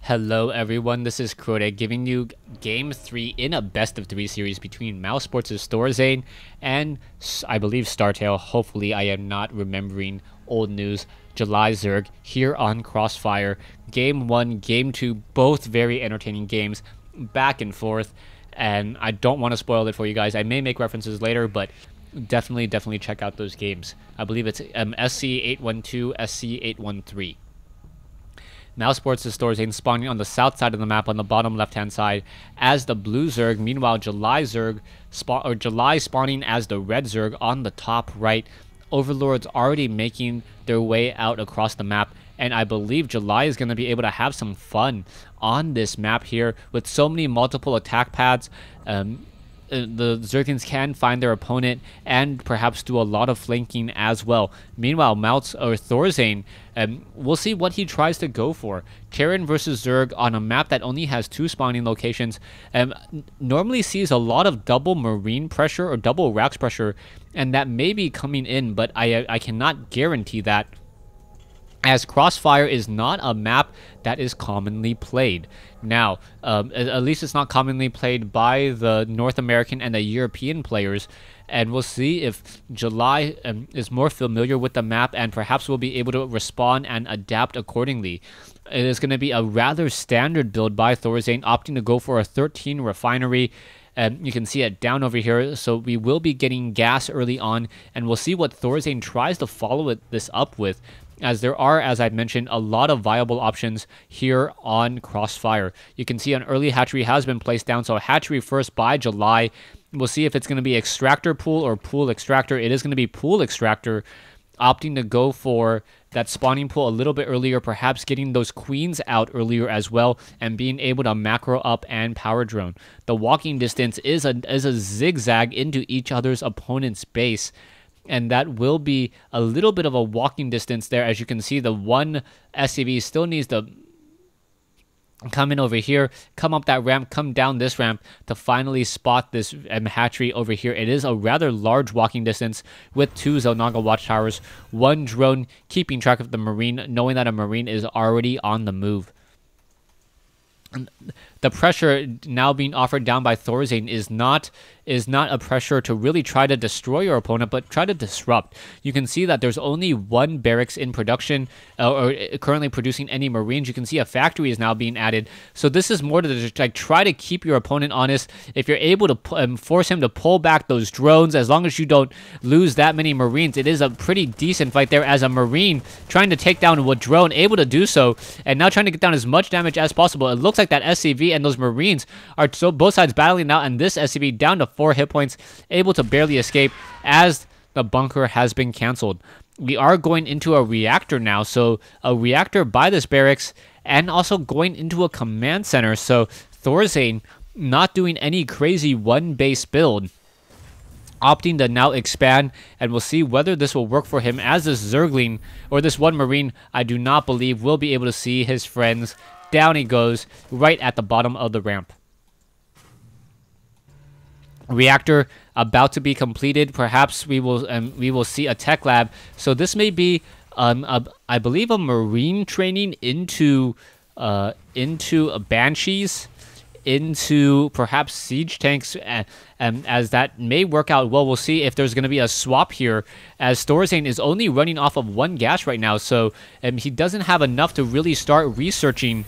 Hello everyone, this is Crode giving you Game 3 in a best of 3 series between mousesports' ThorZain and, I believe, StarTale. Hopefully I am not remembering old news. July Zerg here on Crossfire. Game 1, Game 2, both very entertaining games, back and forth, and I don't want to spoil it for you guys. I may make references later, but definitely check out those games. I believe it's SC812, SC813. mousesports' ThorZain spawning on the south side of the map on the bottom left-hand side as the blue Zerg. Meanwhile, July spawning as the red Zerg on the top right. Overlords already making their way out across the map, and I believe July is going to be able to have some fun on this map here with so many multiple attack paths. The Zerglings can find their opponent and perhaps do a lot of flanking as well. Meanwhile, ThorZain, we'll see what he tries to go for. Terran versus Zerg on a map that only has 2 spawning locations, normally sees a lot of double marine pressure or double racks pressure, and that may be coming in, but I cannot guarantee that, as Crossfire is not a map that is commonly played. Now, at least it's not commonly played by the North American and the European players, and we'll see if July is more familiar with the map and perhaps will be able to respond and adapt accordingly. It is going to be a rather standard build by ThorZain, opting to go for a 13 refinery. You can see it down over here, so we will be getting gas early on, and we'll see what ThorZain tries to follow this up with, as there are, as I mentioned, a lot of viable options here on Crossfire. You can see an early hatchery has been placed down, so hatchery first by July. We'll see if it's going to be extractor pool or pool extractor. It is going to be pool extractor, opting to go for that spawning pool a little bit earlier, perhaps getting those queens out earlier as well, and being able to macro up and power drone. The walking distance is a zigzag into each other's opponent's base, and that will be a little bit of a walking distance there. As you can see, the one SCV still needs to come in over here, come up that ramp, come down this ramp to finally spot this hatchery over here. It is a rather large walking distance with 2 Zelnaga watchtowers, 1 drone keeping track of the marine, knowing that a marine is already on the move. The pressure now being offered down by ThorZain is not a pressure to really try to destroy your opponent, but try to disrupt. You can see that there's only 1 barracks in production, or currently producing any marines. You can see a factory is now being added. So this is more to try to keep your opponent honest. If you're able to force him to pull back those drones, as long as you don't lose that many marines, it is a pretty decent fight there, as a marine trying to take down a drone, able to do so, and now trying to get down as much damage as possible. It looks like that SCV and those marines are both sides battling now, and this SCV down to 4 hit points, able to barely escape as the bunker has been canceled. We are going into a reactor now, so a reactor by this barracks, and also going into a command center. So ThorZain not doing any crazy 1 base build, opting to now expand, and we'll see whether this will work for him, as this Zergling, or this 1 marine, I do not believe will be able to see his friends. Down he goes, right at the bottom of the ramp. Reactor about to be completed. Perhaps we will see a tech lab. So this may be, I believe, a marine training into banshees, into perhaps siege tanks, as that may work out well. We'll see if there's going to be a swap here, as ThorZain is only running off of 1 gas right now, so he doesn't have enough to really start researching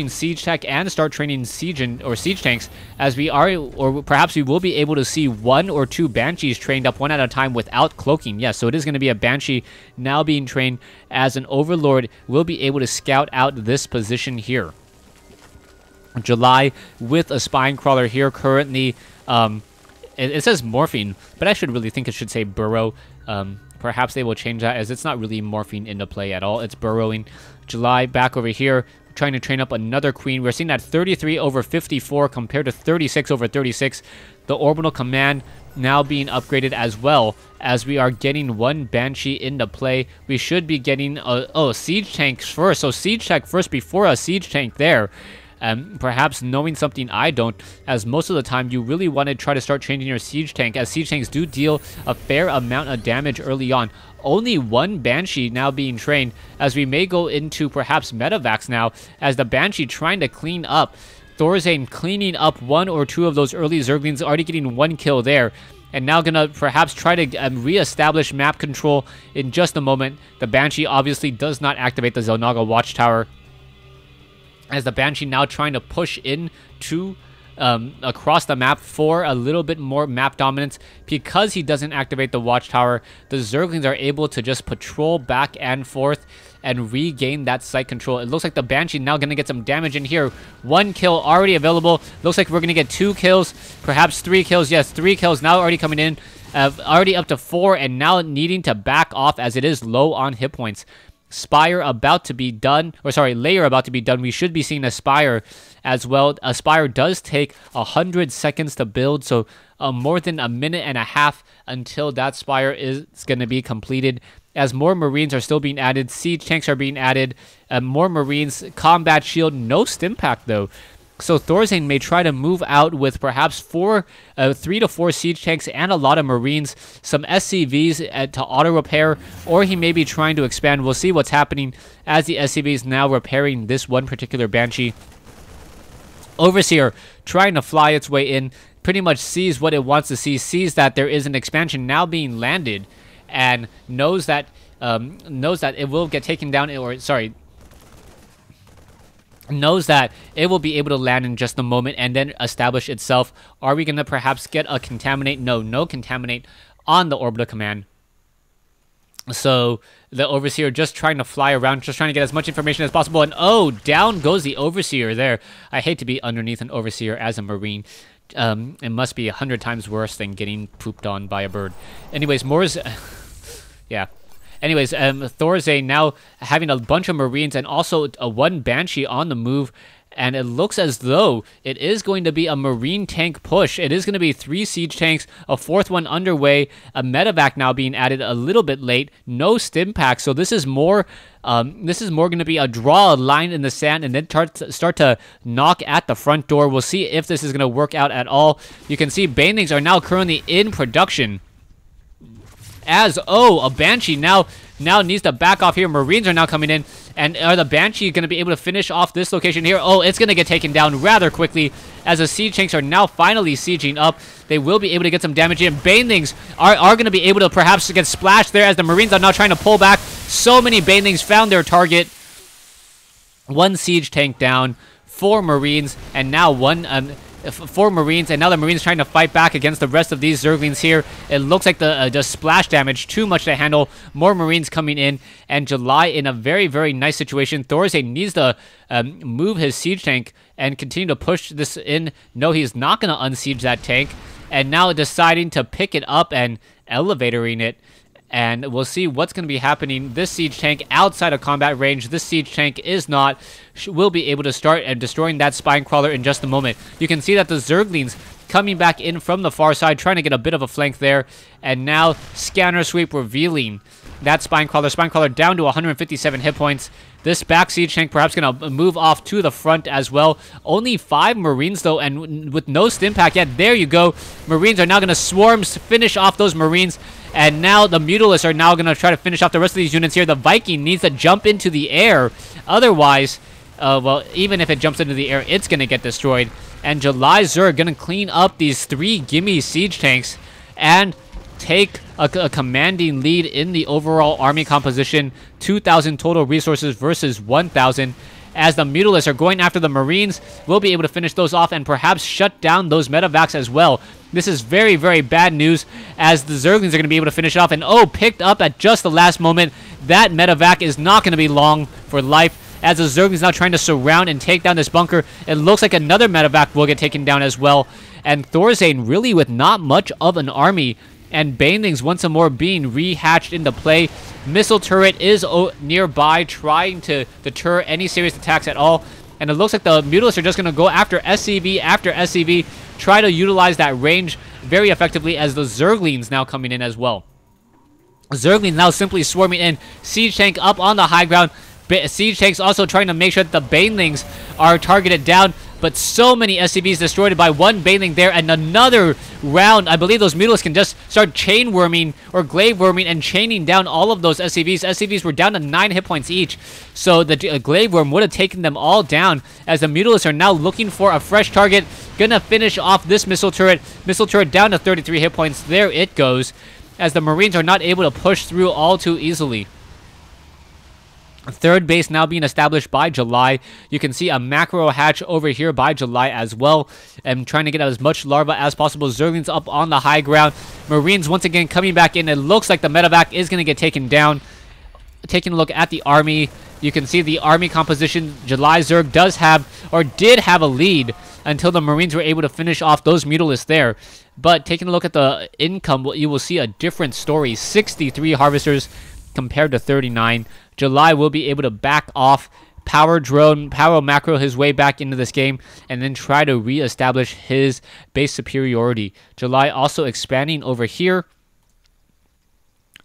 siege tech and start training siege tanks, as we are, or perhaps we will be able to see 1 or 2 banshees trained up 1 at a time without cloaking. Yes, so it is going to be a banshee now being trained, as an overlord will be able to scout out this position here. July with a spine crawler here currently. It says morphine, but I should really think it should say burrow. Perhaps they will change that, as it's not really morphine into play at all. It's burrowing. July back over here, trying to train up another queen. We're seeing that 33 over 54 compared to 36 over 36. The orbital command now being upgraded as well, as we are getting 1 banshee into play. We should be getting siege tanks first. So siege tank first before a siege tank there. Perhaps knowing something I don't, as most of the time you really want to try to start changing your siege tank, as siege tanks do deal a fair amount of damage early on. Only one Banshee now being trained, as we may go into perhaps Medivacs now, as the Banshee trying to clean up. ThorZain cleaning up one or two of those early Zerglings, already getting one kill there. And now gonna perhaps try to re-establish map control in just a moment. The Banshee obviously does not activate the Xel'Naga Watchtower, as the Banshee now trying to push in to across the map for a little bit more map dominance. Because he doesn't activate the Watchtower, the Zerglings are able to just patrol back and forth and regain that site control. It looks like the Banshee now going to get some damage in here. One kill already available. Looks like we're going to get 2 kills, perhaps 3 kills. Yes, 3 kills now already coming in. Already up to 4, and now needing to back off as it is low on hit points. Spire about to be done, or sorry, Layer about to be done. We should be seeing a Spire as well. A Spire does take 100 seconds to build, so more than a minute and a half until that Spire is going to be completed. As more Marines are still being added, siege tanks are being added, more Marines, combat shield, no Stimpack though. So ThorZain may try to move out with perhaps 3 to 4 siege tanks and a lot of Marines, some SCVs to auto repair, or he may be trying to expand. We'll see what's happening as the SCV is now repairing this one particular Banshee. Overseer trying to fly its way in, pretty much sees what it wants to see, sees that there is an expansion now being landed, and knows that it will get taken down, or sorry, knows that it will be able to land in just a moment and then establish itself. Are we going to perhaps get a Contaminate? No Contaminate on the Orbital Command. So the Overseer just trying to fly around, just trying to get as much information as possible. And oh, down goes the Overseer there. I hate to be underneath an Overseer as a Marine. It must be 100 times worse than getting pooped on by a bird. Anyways, Moore's... yeah. Anyways, ThorZain now having a bunch of Marines and also a 1 Banshee on the move. And it looks as though it is going to be a Marine tank push. It is going to be 3 siege tanks, a 4th one underway, a Medivac now being added a little bit late, no Stimpack. So this is more going to be a draw a line in the sand and then start to knock at the front door. We'll see if this is going to work out at all. You can see Banelings are now currently in production. As a Banshee now needs to back off here. Marines are now coming in. And are the Banshee going to be able to finish off this location here? Oh, it's going to get taken down rather quickly as the siege tanks are now finally sieging up. They will be able to get some damage in. Banelings are going to be able to perhaps get splashed there as the Marines are now trying to pull back. So many Banelings found their target. 1 siege tank down, 4 Marines, and now 4 Marines, and now the Marines trying to fight back against the rest of these Zerglings here. It looks like the splash damage, too much to handle. More Marines coming in, and July in a very, very nice situation. ThorZain needs to move his siege tank and continue to push this in. No, he's not going to unsiege that tank, and now deciding to pick it up and elevatoring it. And we'll see what's going to be happening. This siege tank outside of combat range. This siege tank is not. Will be able to start and destroying that spine crawler in just a moment. You can see that the Zerglings coming back in from the far side, trying to get a bit of a flank there. And now scanner sweep revealing that spine crawler. Spine crawler down to 157 hit points. This back siege tank perhaps going to move off to the front as well. Only 5 Marines though, and with no Stimpack yet. There you go. Marines are now going to swarm, finish off those Marines. And now the Mutalisks are now going to try to finish off the rest of these units here. The Viking needs to jump into the air. Otherwise, well, even if it jumps into the air, it's going to get destroyed. And July Zerg going to clean up these 3 gimme siege tanks and take a commanding lead in the overall army composition. 2,000 total resources versus 1,000. As the Mutalisks are going after the Marines, we'll be able to finish those off and perhaps shut down those Medivacs as well. This is very, very bad news as the Zerglings are going to be able to finish it off. And picked up at just the last moment. That Medivac is not going to be long for life as the Zerglings now trying to surround and take down this bunker. It looks like another Medivac will get taken down as well. And ThorZain really with not much of an army. And Banelings once more being rehatched into play. Missile turret is nearby, trying to deter any serious attacks at all. And it looks like the Mutalisks are just going to go after SCV, try to utilize that range very effectively as the Zerglings now coming in as well. Zerglings now simply swarming in. Siege tank up on the high ground. Siege tanks also trying to make sure that the Banelings are targeted down. but so many SCVs destroyed by one Baneling there, and another round. I believe those Mutalisks can just start chain worming or glaive worming and chaining down all of those SCVs. SCVs were down to 9 hit points each, so the glaive worm would have taken them all down, as the Mutalisks are now looking for a fresh target. Gonna finish off this missile turret. Missile turret down to 33 hit points. There it goes, as the Marines are not able to push through all too easily. Third base now being established by July. You can see a macro hatch over here by July as well. And trying to get out as much larva as possible. Zerglings up on the high ground. Marines once again coming back in. It looks like the medevac is going to get taken down. Taking a look at the army, you can see the army composition. July Zerg does have, or did have, a lead until the Marines were able to finish off those Mutalisks there. But taking a look at the income, you will see a different story. 63 harvesters compared to 39. July will be able to back off, power macro his way back into this game, and then try to reestablish his base superiority. July also expanding over here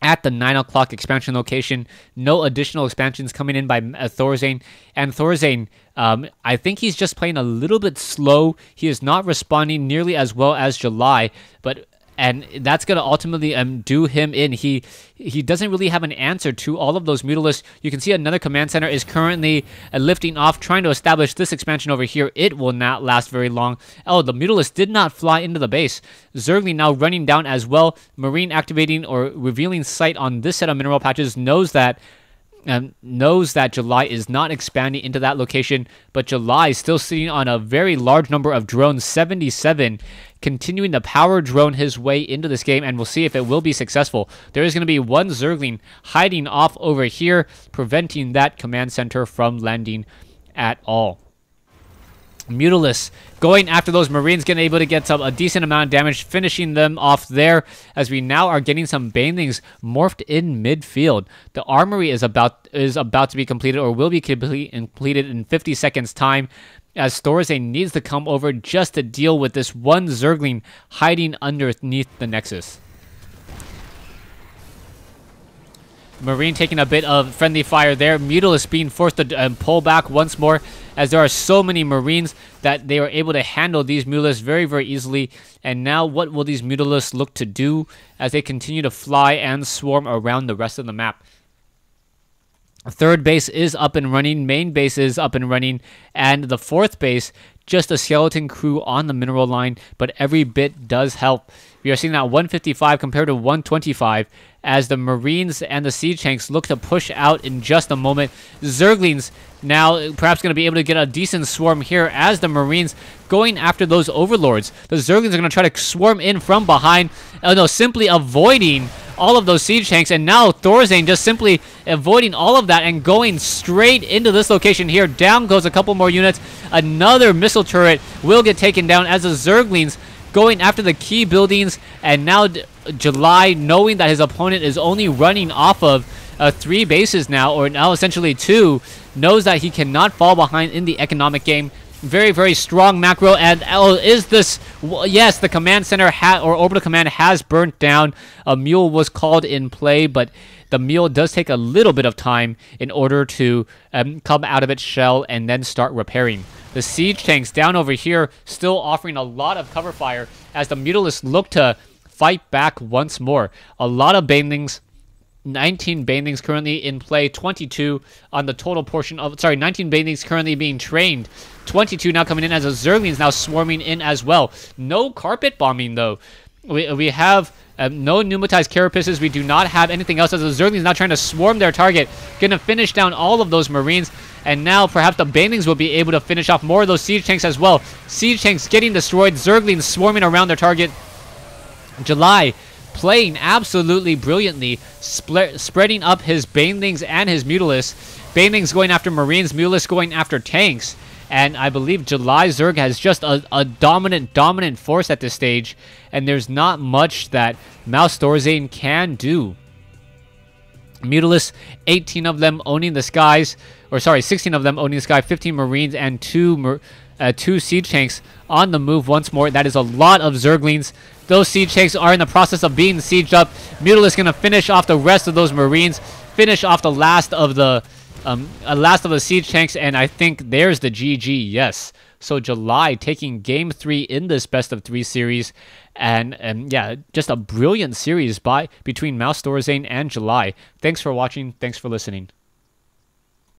at the 9 o'clock expansion location. No additional expansions coming in by ThorZain. And ThorZain, I think he's just playing a little bit slow. He is not responding nearly as well as July, and that's going to ultimately do him in. He doesn't really have an answer to all of those Mutalisks. You can see another command center is currently lifting off, trying to establish this expansion over here. It will not last very long. Oh, the Mutalisk did not fly into the base. Zergling now running down as well. Marine activating or revealing sight on this set of mineral patches, knows that July is not expanding into that location, but July is still sitting on a very large number of drones, 77, continuing to power drone his way into this game, and we'll see if it will be successful. There is going to be one Zergling hiding off over here, preventing that command center from landing at all. Mutalisks going after those Marines, getting able to get a decent amount of damage, finishing them off there, as we now are getting some Banelings morphed in midfield. The armory is about to be completed, or will be completed in 50 seconds time, as ThorZain needs to come over just to deal with this one Zergling hiding underneath the Nexus. Marine taking a bit of friendly fire there. Mutalisks being forced to pull back once more, as there are so many Marines that they are able to handle these Mutalisks very, very easily. And now what will these Mutalisks look to do as they continue to fly and swarm around the rest of the map? Third base is up and running, main base is up and running, and the fourth base, just a skeleton crew on the mineral line, but every bit does help. We are seeing that 155 compared to 125, as the Marines and the siege tanks look to push out in just a moment. Zerglings now perhaps going to be able to get a decent swarm here, as the Marines going after those overlords. The Zerglings are going to try to swarm in from behind, simply avoiding all of those siege tanks, and now ThorZain just simply avoiding all of that and going straight into this location here. Down goes a couple more units. Another missile turret will get taken down, as the Zerglings going after the key buildings, and now July, knowing that his opponent is only running off of 3 bases now, or now essentially 2, knows that he cannot fall behind in the economic game. Very, very strong macro, and is this... Yes, the command center or orbital command has burnt down. A mule was called in play, but the mule does take a little bit of time in order to come out of its shell and then start repairing. The siege tanks down over here still offering a lot of cover fire, as the Mutalisks look to fight back once more. A lot of Banelings. 19 Banelings currently in play, 22 on the total portion of... 19 Banelings currently being trained. 22 now coming in, as the Zerglings now swarming in as well. No carpet bombing, though. We have no pneumatized carapaces. We do not have anything else, as the Zerglings now trying to swarm their target. Going to finish down all of those Marines. And now perhaps the Banelings will be able to finish off more of those siege tanks as well. Siege tanks getting destroyed. Zerglings swarming around their target. July playing absolutely brilliantly, spreading up his Banelings and his Mutalisks. Banelings going after Marines, Mutalisks going after tanks. And I believe July Zerg has just a dominant force at this stage. And there's not much that Mouse ThorZain can do. Mutalisks, 18 of them owning the skies. 16 of them owning the sky, 15 Marines, and 2 siege tanks on the move once more. That is a lot of Zerglings. Those siege tanks are in the process of being sieged up. Mutalisks going to finish off the rest of those Marines, finish off the last of the siege tanks, and I think there's the GG. Yes, So July taking game 3 in this best of 3 series. And yeah, just a brilliant series between mouz, ThorZain, and July. Thanks for watching. Thanks for listening.